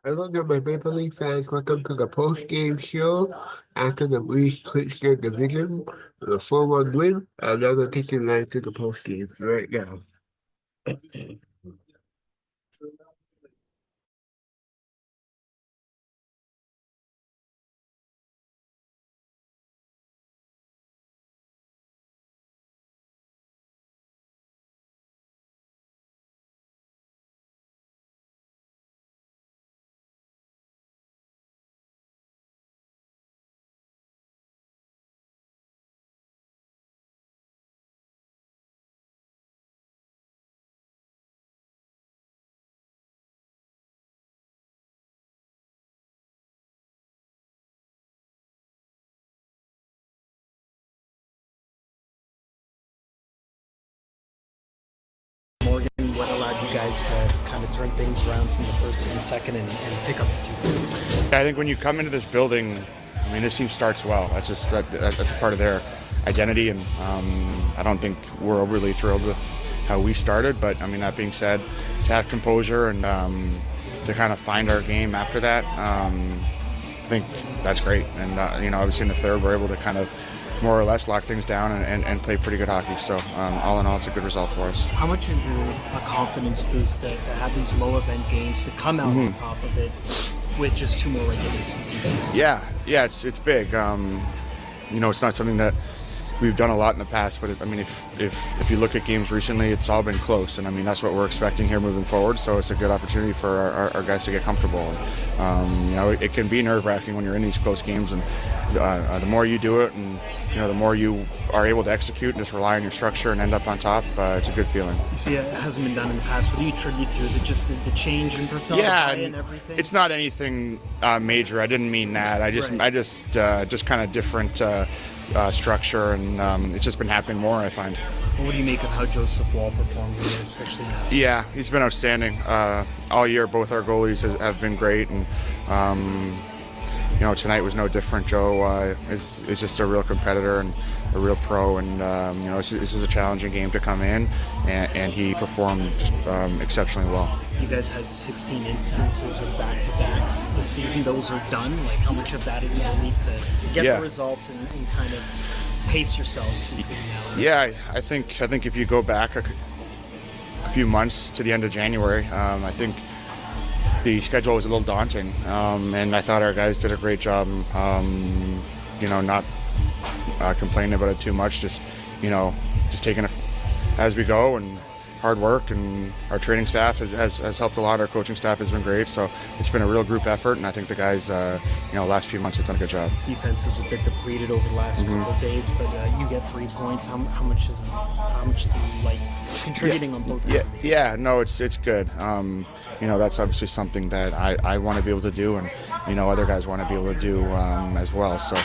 Hello there, my Maple Leaf fans. Welcome to the post-game show. After the Blues clinched their division with a 4-1 win, I'm now going to take you live to the post-game right now. Morgan, what allowed you guys to kind of turn things around from the first to the second and pick up the 2 points? I think when you come into this building, I mean, this team starts well. That's just that's a part of their identity, and I don't think we're overly thrilled with how we started. But I mean, that being said, to have composure and to kind of find our game after that, I think that's great. And obviously in the third, we're able to kind of more or less lock things down and play pretty good hockey. So all in all, it's a good result for us. How much is it a confidence boost to have these low event games, to come out on top of it with just 2 more regular season games? Yeah, it's big. It's not something that we've done a lot in the past, but I mean, if you look at games recently, it's all been close, and I mean that's what we're expecting here moving forward. So it's a good opportunity for our guys to get comfortable. It can be nerve-wracking when you're in these close games, and the more you do it, and the more you are able to execute and just rely on your structure and end up on top, it's a good feeling. You see, it hasn't been done in the past. What do you attribute to? Is it just the change in personnel, and everything? It's not anything major. I didn't mean that. I just kind of different structure, and it's just been happening more, I find. Well, what do you make of how Joseph Wall performed here, especially now? Yeah, he's been outstanding all year. Both our goalies have been great, and tonight was no different. Joe is just a real competitor and a real pro, and this is a challenging game to come in, and he performed exceptionally well. You guys had 16 instances of back-to-backs this season. Those are done. Like, how much of that is a relief to get the results and kind of pace yourselves? Yeah, I think if you go back a few months to the end of January, I think the schedule was a little daunting, and I thought our guys did a great job. Not complaining about it too much. Just taking it as we go, and hard work, and our training staff has helped a lot. Our coaching staff has been great, so it's been a real group effort, and I think the guys, last few months have done a good job. Defense is a bit depleted over the last couple of days, but you get 3 points. How much do you like contributing on both ends? Yeah, no, it's good. That's obviously something that I want to be able to do, and other guys want to be able to do as well. So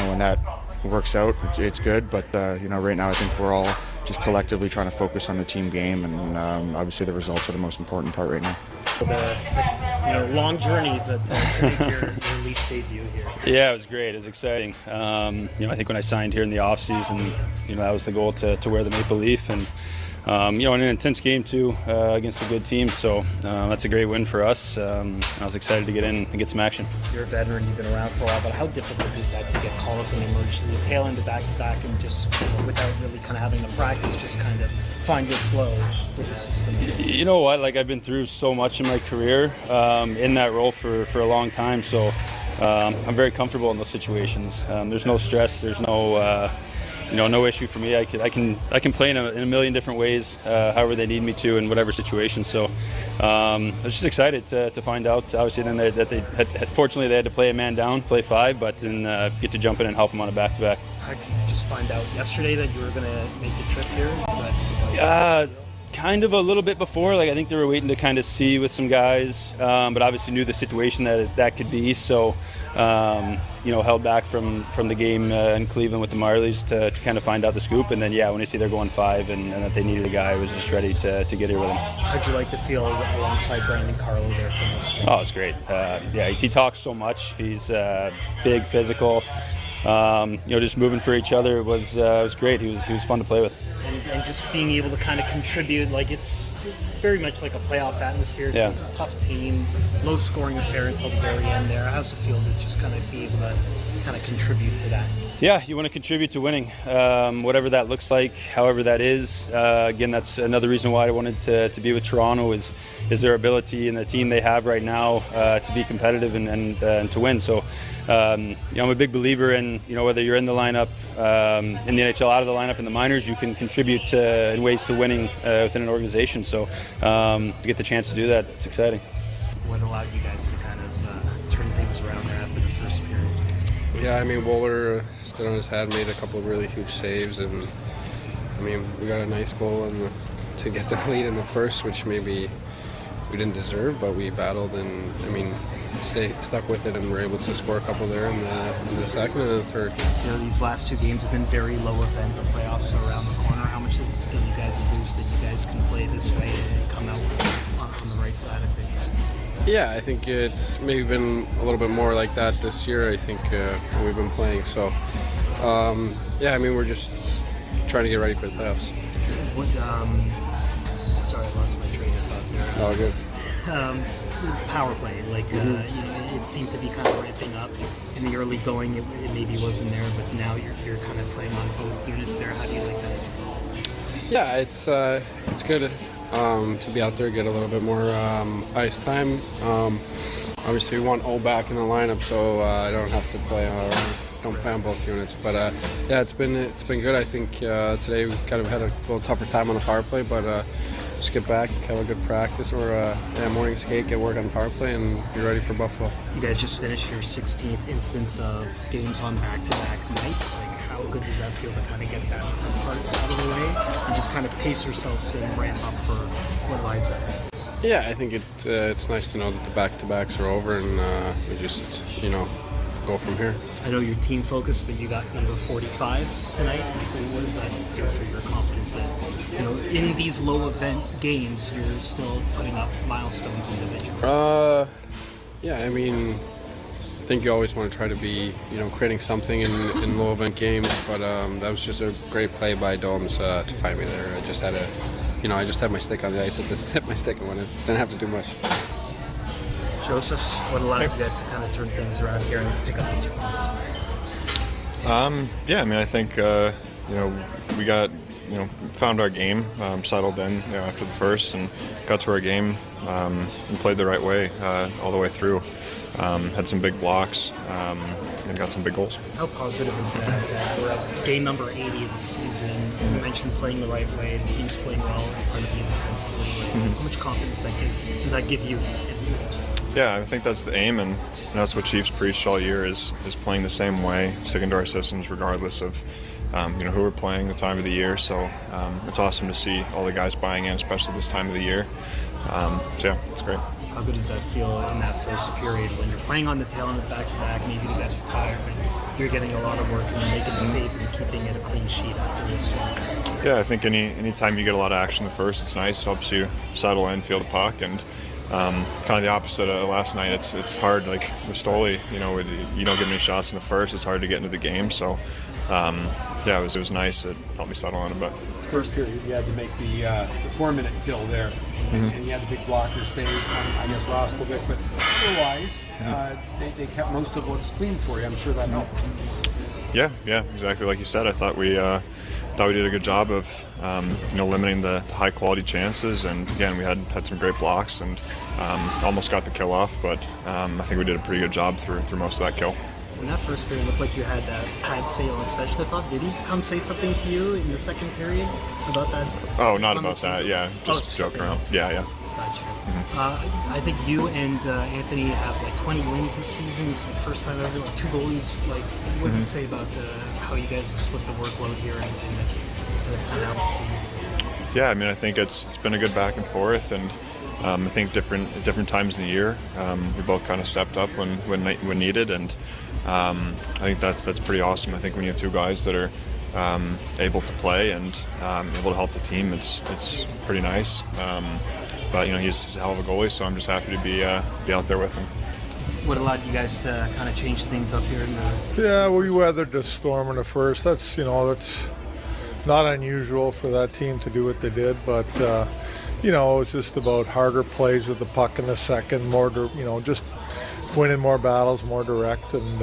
when that works out, it's good. But right now I think we're all just collectively trying to focus on the team game, and obviously the results are the most important part right now. The long journey to make your Leafs debut here. Yeah, it was great. It was exciting. I think when I signed here in the off season, that was the goal to wear the Maple Leaf, and an intense game too against a good team. So that's a great win for us. I was excited to get in and get some action. You're a veteran. You've been around for a while, but how difficult is that to get called up in the emergency, the tail end of back-to-back, and just without really kind of having to practice, just kind of find your flow with the system? You know what? Like, I've been through so much in my career in that role for a long time. So I'm very comfortable in those situations. There's no stress. There's no issue for me. I can play in a million different ways, however they need me to, in whatever situation. So I was just excited to find out. Obviously, then fortunately they had to play a man down, play 5, but then get to jump in and help them on a back-to-back. How did you just find out yesterday that you were going to make the trip here? Kind of a little bit before. Like, I think they were waiting to kind of see with some guys, but obviously knew the situation that could be. So, held back from the game in Cleveland with the Marlies to kind of find out the scoop. And then, when I see they're going 5 and that they needed a guy, I was just ready to get here with them. How'd you like to feel alongside Brandon Carlo there for most? Oh, it's great. He talks so much. He's big, physical. just moving for each other was great. He was fun to play with. And just being able to kind of contribute, like it's very much like a playoff atmosphere. It's a tough team, low scoring affair until the very end there. How's it feel to just kind of be able to kind of contribute to that? Yeah, you want to contribute to winning, whatever that looks like, however that is. Again, that's another reason why I wanted to be with Toronto is their ability and the team they have right now to be competitive and to win. So, I'm a big believer in whether you're in the lineup in the NHL, out of the lineup in the minors, you can contribute in ways to winning within an organization. So, to get the chance to do that, it's exciting. What allowed you guys to kind of turn things around there after the first period? Yeah, I mean, Wohler stood on his head, made a couple of really huge saves, and I mean, we got a nice goal to get the lead in the first, which maybe we didn't deserve, but we battled and, I mean, stuck with it and were able to score a couple there in the second and the third. These last two games have been very low event. The playoffs are around the corner. How much does it give you guys a boost that you guys can play this way and come out on the right side of things? Yeah, I think it's maybe been a little bit more like that this year, I think, when we've been playing. So, yeah, I mean, we're just trying to get ready for the playoffs. Sorry, I lost my train of thought there. All good. Power play, it seemed to be kind of ramping up. In the early going, it maybe wasn't there, but now you're kind of playing on both units there. How do you like that? Yeah, it's good to be out there, get a little bit more ice time. Obviously, we want O back in the lineup, so I don't have to don't play on both units. But yeah, it's been good. I think today we kind of had a little tougher time on the power play, but just get back, have a good practice or morning skate, get work on the power play, and be ready for Buffalo. You guys just finished your 16th instance of games on back-to-back nights. Like, how good does that feel to kind of get that part out of the way and just kind of pace yourselves and ramp up for what lies ahead? Yeah, I think it's nice to know that the back-to-backs are over and we just go from here. I know you're team focused, but you got number 45 tonight. What does that do for your confidence that in these low event games you're still putting up milestones individually? Yeah, I mean, I think you always want to try to be creating something in low event games, but that was just a great play by Domes to find me there. I just had I just had my stick on the ice. I just hit my stick and went in. Didn't have to do much. Joseph, what allowed you guys to kind of turn things around here and pick up the 2 points? Yeah, I mean, I think we got found our game, settled in after the first, and got to our game and played the right way all the way through. Had some big blocks and got some big goals. How positive is that we're at game number 80 of the season? You mentioned playing the right way, the team's playing well in front of you defensively. Mm-hmm. How much confidence does that give you? Yeah, I think that's the aim, and that's what Chiefs preached all year is playing the same way, sticking to our systems regardless of who we're playing, the time of the year. So it's awesome to see all the guys buying in, especially this time of the year. So yeah, it's great. How good does that feel in that first period when you're playing on the tail end of back-to-back, maybe the guys are tired, but you're getting a lot of work and you're making the saves and keeping it a clean sheet after those 12 minutes? Yeah, I think any time you get a lot of action in the first, it's nice. It helps you settle in, feel the puck, and kind of the opposite of last night. It's hard, like with Stoli, you don't get any shots in the first, it's hard to get into the game. So yeah, it was nice. It helped me settle in a bit. First period, you had to make the 4-minute kill there, and you had the big blocker save. I guess lost a little bit, but otherwise, they kept most of what's clean for you. I'm sure that helped. Yeah, exactly like you said. I thought we did a good job of limiting the high quality chances, and again we had some great blocks and almost got the kill off, but I think we did a pretty good job through most of that kill. In that first period, it looked like you had Pat Sale on special. I thought, did he come say something to you in the second period about that? Oh, not about that. Yeah, just joking around. Yeah. Gotcha. Mm-hmm. I think you and Anthony have like 20 wins this season. It's the first time ever, like 2 goalies. Like, what does it say about how you guys have split the workload here and kind of out the team? Yeah, I mean, I think it's been a good back and forth, and I think different times in the year, we both kind of stepped up when needed, and I think that's pretty awesome. I think when you have 2 guys that are able to play and able to help the team, it's pretty nice. But he's a hell of a goalie, so I'm just happy to be out there with him. what allowed you guys to kind of change things up here in the? Yeah, we weathered the storm in the first. That's not unusual for that team to do what they did, but it's just about harder plays with the puck in the second, just winning more battles, more direct, and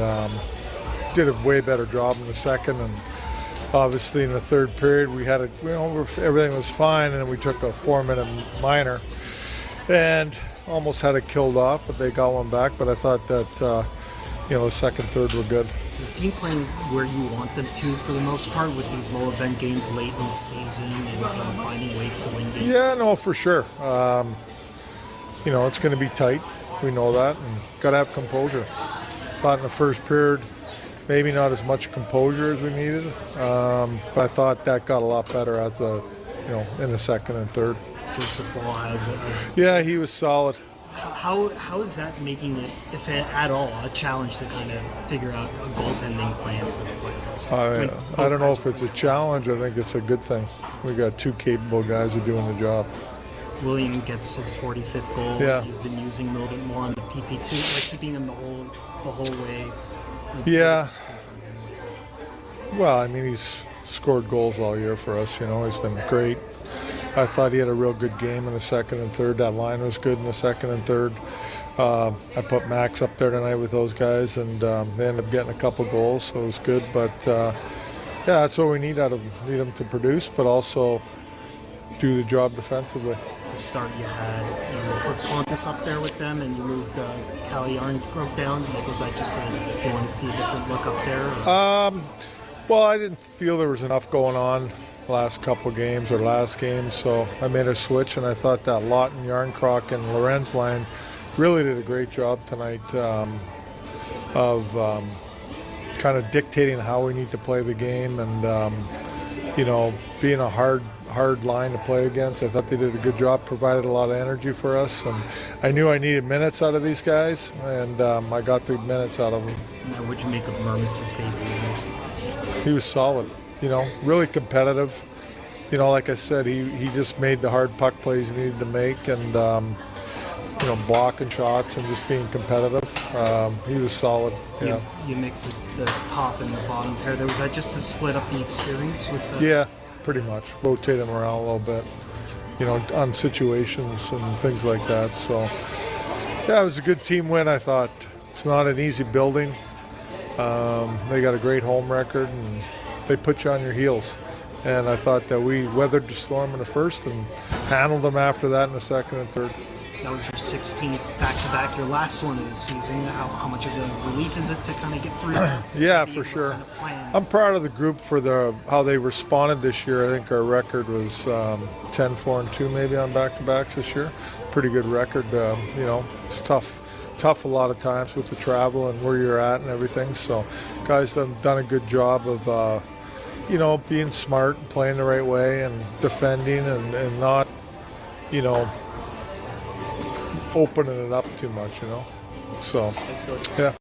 did a way better job in the second. And obviously in the third period we had everything was fine, and then we took a 4-minute minor and almost had it killed off, but they got one back. But I thought that the second, third were good. Is the team playing where you want them to for the most part with these low event games late in the season and finding ways to win games? Yeah, no, for sure. It's going to be tight. We know that, and got to have composure. Thought in the first period, maybe not as much composure as we needed, but I thought that got a lot better as in the second and third. Joseph Wall has Yeah, he was solid. How is that making it, if at all, a challenge to kind of figure out a goaltending plan for the players? I don't know if it's a challenge. I think it's a good thing. We got two capable guys who are doing the job. William gets his 45th goal. Yeah. You've been using him a little bit more on the PP2, like keeping him the whole way. Yeah. Well, he's scored goals all year for us. He's been great. I thought he had a real good game in the second and third. That line was good in the second and third. I put Max up there tonight with those guys, and they ended up getting a couple goals, so it was good. But that's what we need out of them. Need them to produce, but also do the job defensively. To start, you put Pontus up there with them, and you moved Calle Yarncroke down. Was that just you want to see a different look up there? Well, I didn't feel there was enough going on last couple games or last game, so I made a switch, and I thought that Lawton, Yarncroc, and Lorenz line really did a great job tonight of kind of dictating how we need to play the game, and being a hard line to play against. I thought they did a good job, provided a lot of energy for us, and I knew I needed minutes out of these guys, and I got the minutes out of them. Now, what'd you make of Mermis's debut? He was solid. Really competitive. Like I said, he just made the hard puck plays he needed to make, and blocking shots and just being competitive. He was solid. Yeah. You mix the top and the bottom pair. Was that just to split up the experience with the? Yeah, pretty much. Rotate him around a little bit. On situations and things like that. So yeah, it was a good team win. I thought it's not an easy building. They got a great home record, and they put you on your heels. And I thought that we weathered the storm in the first and handled them after that in the second and third. That was your 16th back-to-back, your last one of the season. How much of a relief is it to kind of get through? Yeah, for sure. I'm proud of the group for how they responded this year. I think our record was 10-4-2 maybe on back-to-backs this year. Pretty good record. It's tough a lot of times with the travel and where you're at and everything. So guys have done a good job of being smart and playing the right way and defending and not opening it up too much. So yeah.